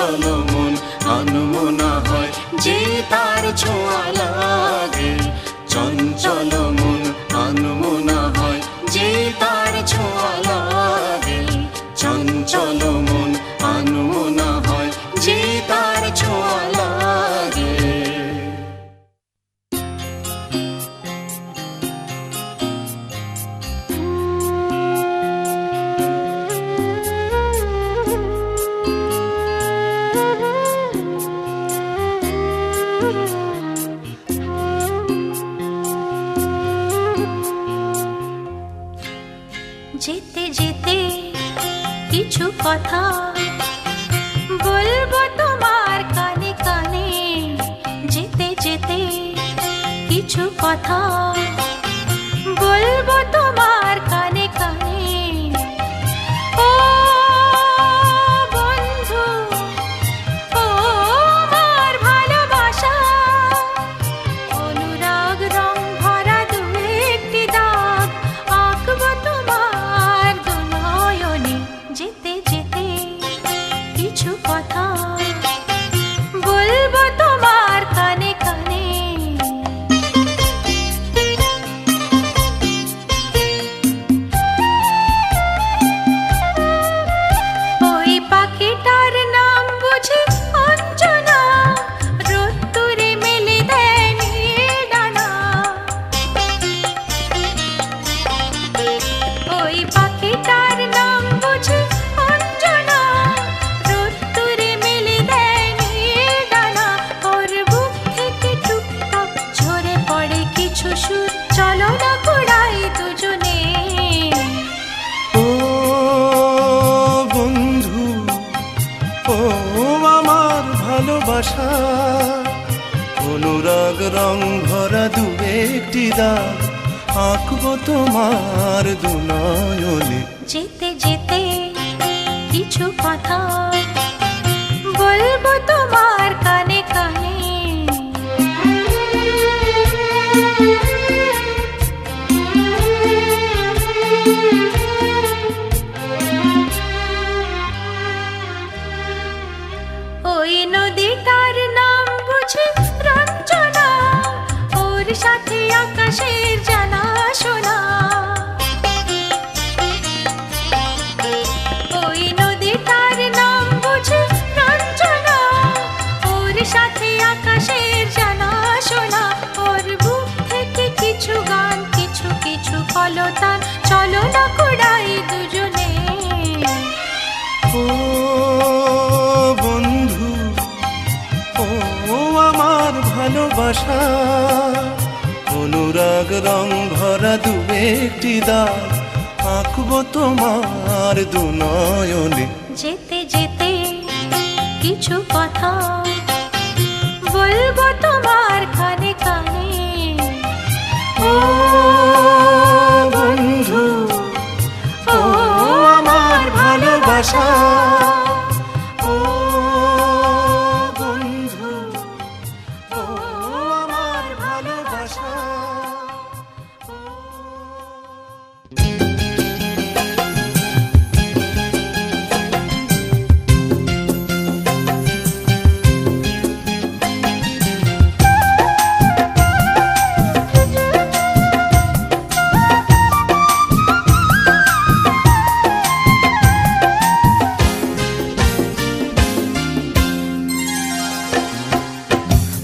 চঞ্চল মন আনমনা হয় যে তার ছোঁয়া লাগে। চঞ্চল মন আনমনা হয় যে তার ছোঁয়া লাগে। চঞ্চল মন আনমনা হয় যে তার ছোঁয়া লাগে। যেতে যেতে কিছু কথা বলবো তোমার কানে কানে। যেতে যেতে কিছু কথা বলবো তোমার কানে কানে। ও বন্ধু, ও আমার ভালোবাসা, অনুরাগ রং ভরা দু একটি দাগ আঁকবো তোমার দু নয়নে। যেতে যেতে কিছু কথা বলবো তোমার কানে কানে। ওই পাখিটার নাম বুঝি অঞ্জনা, রোদ্দুরে মেলে দেয় নীল ডানা। ওই পাখিটার নাম বুঝি অঞ্জনা, রোদ্দুরে মেলে দেয় নীল ডানা। ওর বুক থেকে টুকটাক ঝরে পড়ে কিছু সুর, চলো না কুড়াই দুজনে। ও বন্ধু, ও আমার ভালোবাসা, অনুরাগ রং ভরা দু একটি দাগ আঁকবো তোমার দু নয়নে। যেতে যেতে কিছু কথা বলবো তোমার কানে কানে। ওই নদীটার নাম বুঝি রঞ্জনা, ওর সাথে আকাশের জানা শোনা। ওই নদীটার নাম বুঝি রঞ্জনা, ওর সাথে আকাশের জানা শোনা। ওর বুক থেকে কিছু গান, কিছু কিছু কলতান, চলো না কুড়াই দুজনে। ও বন্ধু, ও আমার ভালোবাসা, অনুরাগ রং ভরা দু একটি দাগ আঁকবো তোমার দু নয়নে। যেতে যেতে কিছু কথা বলবো তোমার কানে কানে। ও বন্ধু, ও আমার ভালোবাসা, ও বন্ধু, ও আমার ভালোবাসা।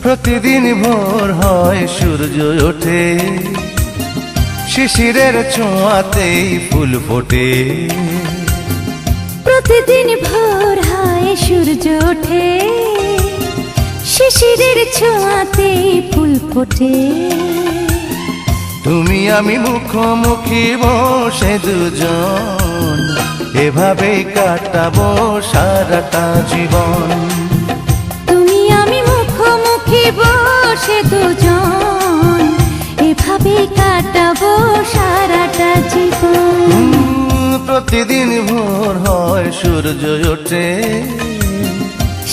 প্রতিদিন ভোর হয় সূর্য ওঠে, শিশিরের ছোঁয়াতেই ফুল ফোটে। প্রতিদিন ভোর হয় সূর্য ওঠে, শিশিরের ছোঁয়াতে ফুল ফোটে। তুমি আমি মুখোমুখি বসে দুজন, এভাবেই কাটাবো সারাটা জীবন। তুমি আমি মুখোমুখি বসে দুজন, এভাবে কাটাবো সারাটা জীবন। প্রতিদিন ভোর হয় সূর্য ওঠে,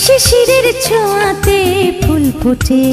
শিশিরের ছোঁয়াতে ফুল ফোটে।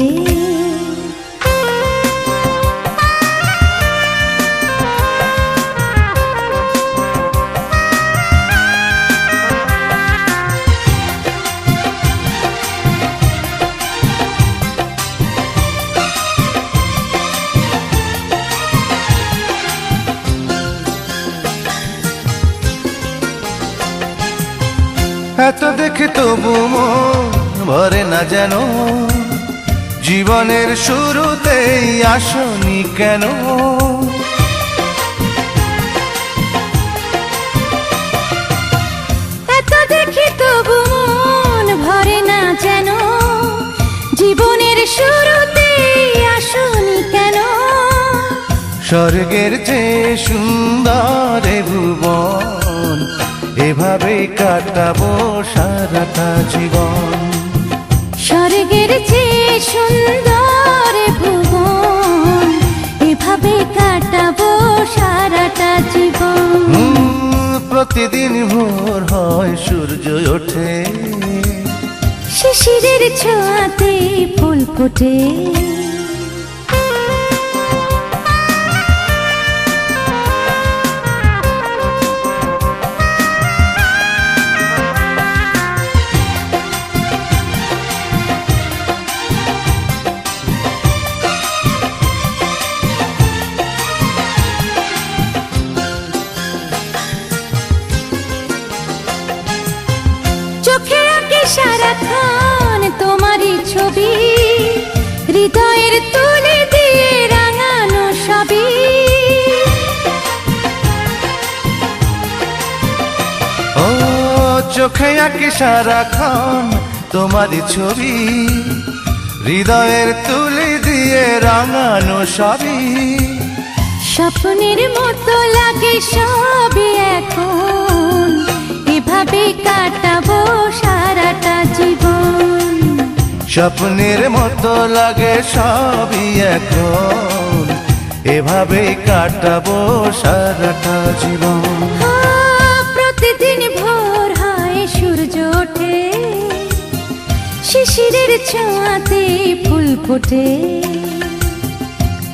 এত দেখে তবু মন ভরে না যেন, জীবনের শুরুতেই আসনি কেন? এত দেখি তবু মন ভরে না যেন, জীবনের শুরুতে আসনি কেন? স্বর্গের চেয়ে সুন্দর এ ভুবন, এভাবেই কাটাবো সারাটা জীবন। স্বর্গের চেয়ে সুন্দর এ ভুবন, এভাবে কাটাবো সারাটা জীবন। প্রতিদিন ভোর হয় সূর্য ওঠে, শিশিরের ছোঁয়াতে ফুল ফোটে। চোখে আঁকে সারাক্ষণ তোমারই ছবি, হৃদয়ের তুলে দিয়ে রাঙানো সবই। ও চোখে আঁকি সারাক্ষণ তোমারই ছবি, হৃদয়ের তুলে দিয়ে রাঙানো সবই। স্বপ্নের মতো লাগে সবই এখন, এভাবে কাটাবো সারাটা জীবন। স্বপ্নের মতো লাগে সবই এখন, এভাবেই কাটাবো সারাটা জীবন। প্রতিদিন ভোর হয় সূর্য ওঠে, শিশিরের ছোঁয়াতে ফুল ফোটে।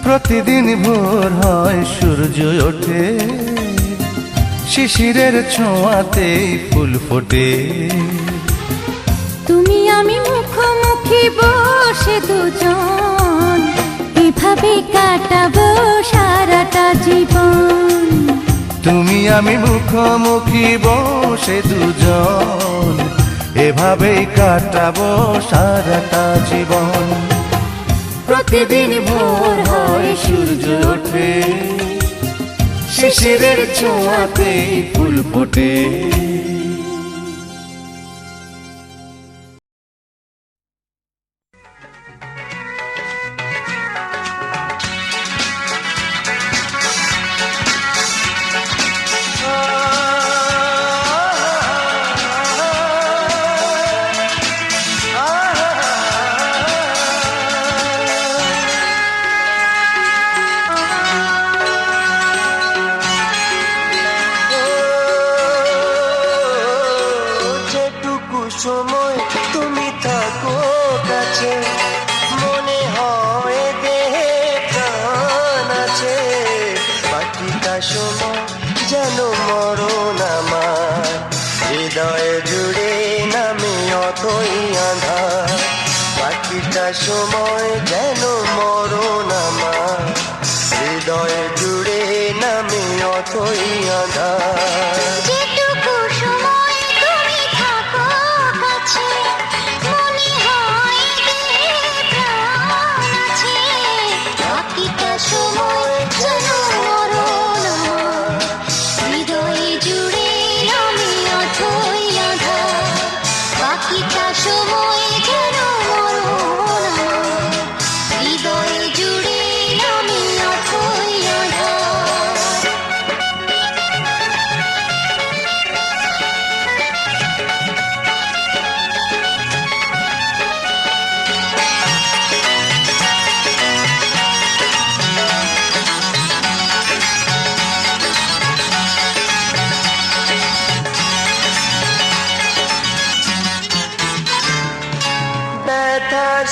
প্রতিদিন ভোর হয় সূর্য ওঠে, শিশিরের ছোঁয়াতে ফুল ফোটে। তুমি আমি মুখোমুখি বসে দুজন, এভাবে কাটাবো সারাটা জীবন। তুমি আমি মুখোমুখি বসে দুজন, এভাবেই কাটাবো সারাটা জীবন। প্রতিদিন ভোর হয় সূর্য ওঠে, শিশিরের ছোঁয়াতে ফুল ফোটে। সময় তুমি থাকো কাছে, মনে হয় দেহে প্রাণ আছে। বাকিটা সময় যেন মরণ আমার, হৃদয়ে জুড়ে নামে অথই আঁধার। বাকিটা সময় যেন মরণ আমার, হৃদয়ে জুড়ে নামে অথই আঁধার।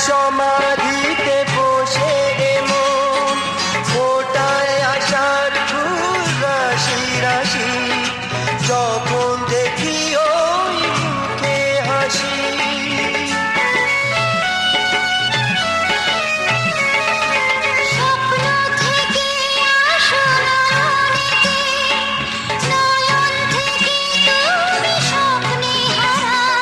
সমাধিতে বসে এমন ফোটায় আশার ফুল রাশি রাশি, যখন দেখি ওই মুখে হাসি। স্বপ্ন থেকে আসো নয়নে, নয়ন থেকে তুমি স্বপ্নে হারাও।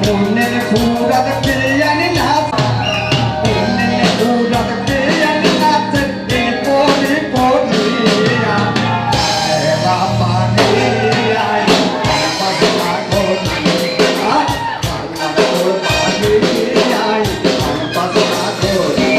Onne furat piyani naat Onne furat piyani naat Ini poni poni ya Eva pani ay Pasma koni ay Pasma pani ay Pasma koni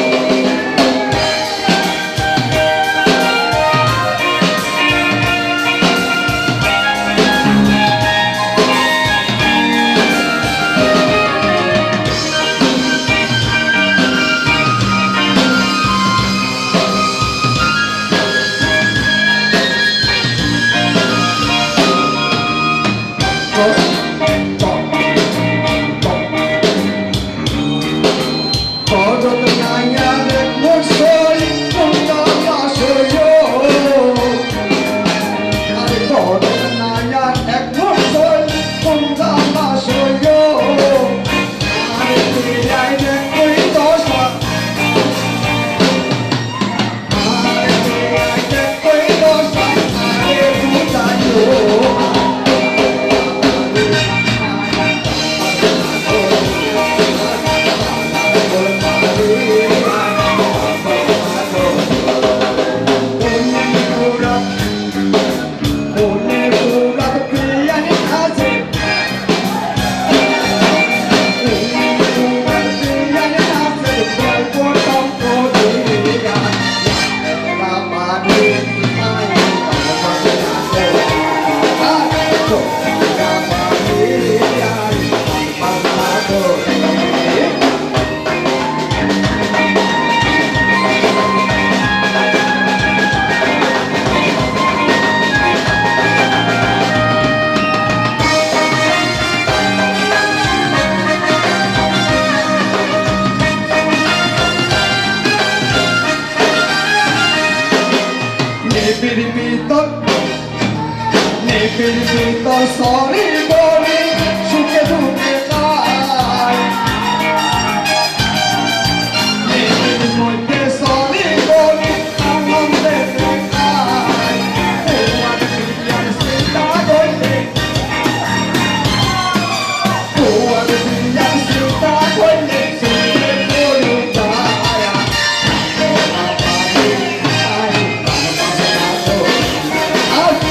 Sorry, boy, suke duke kai. Nipiri moite sorry, boy, amam dete kai. Kuat piyan sita goile. Kuat piyan sita goile. Suke goile kaya. Ay,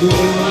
দোলা